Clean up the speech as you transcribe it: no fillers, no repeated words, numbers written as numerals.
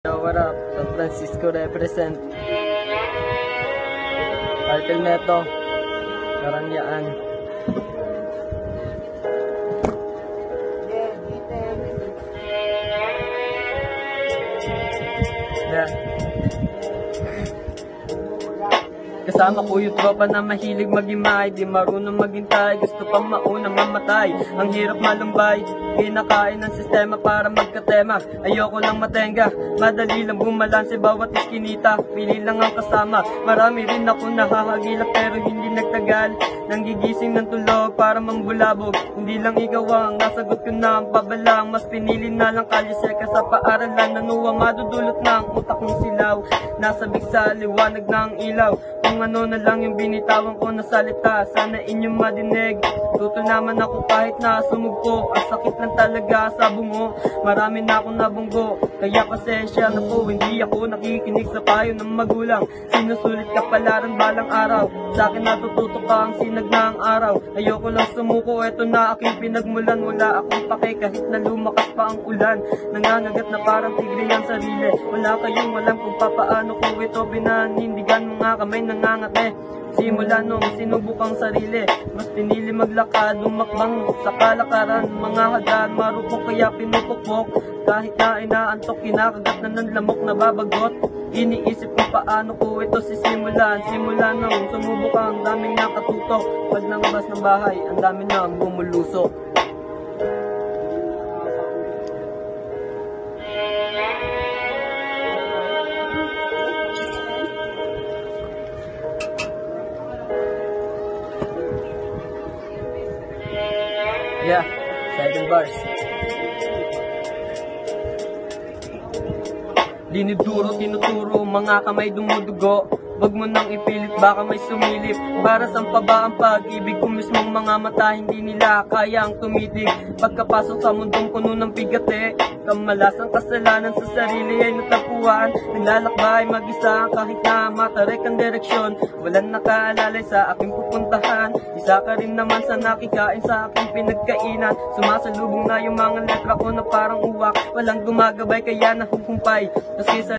Yo, what up? San Francisco represent. Artel Neto, Karanyaan. Yeah. Kasama ko yung tropa na mahilig magimay, di marunong maghintay, gusto pang mauna mamatay. Ang hirap malumbay, kinakain ng sistema para magkatema. Ayoko lang matenga, madali lang bumalanse bawat iskinita. Pili lang ang kasama, marami rin ako nahahagilap pero hindi nagtagal. Nanggigising ng tulog para mambulabog, hindi lang ikaw ang nasagot ko na ang pabalang. Mas pinili na lang kalye seka sa paaralan, nanuwa madudulot ng utak kong silaw. Nasabik sa liwanag ng ilaw, kung ano na lang yung binitawan ko na salita, sana inyong madinig. Tuto naman ako kahit na sumugpo, ang sakit lang talaga sa bungo. Marami na akong nabunggo, kaya pasensya na po, hindi ako nakikinig sa payo ng magulang. Sinusulit ka palaran balang araw, sa akin natututo ka ang sinag ng araw. Ayoko lang sumuko, eto na aking pinagmulan. Wala akong pake kahit na lumakas pa ang ulan. Nangangagat na parang tigre ang sarili, wala kayong alam kung papaano ko ito binanindigan. Mga kamay nangangate, simula nung sinubukang sarili, mas pinili maglakad, umakbang sa kalakaran. Mga hagdan, marupok kaya pinupukpok, kahit na inaantok, kinakagat na ng lamok na babagot. Iniisip kung paano ko ito sisimulan. Simula nung sumubok ang daming nakatutok, pag nangabas ng bahay, ang dami na bumulusok. Yeah, 7 bars. Diniduro, tinuturo, mga kamay dumudugo. Wag mo nang ipilit, baka may sumilip. Para saan pa ba ang pag-ibig kung mismong mga mata hindi nila kaya ang tumitig. Pagkapasok sa mundong puno ng bigate, kamalasang kasalanan sa sarili ay natapuan. Naglalakbay mag-isa kahit na matarek ang direksyon, walang nakaalalay sa aking pupuntahan. Isa ka rin naman sa nakikain sa aking pinagkainan. Sumasalubong na yung mga letra ko na parang uwak, walang gumagabay kaya nahuhumpay. Kasi sa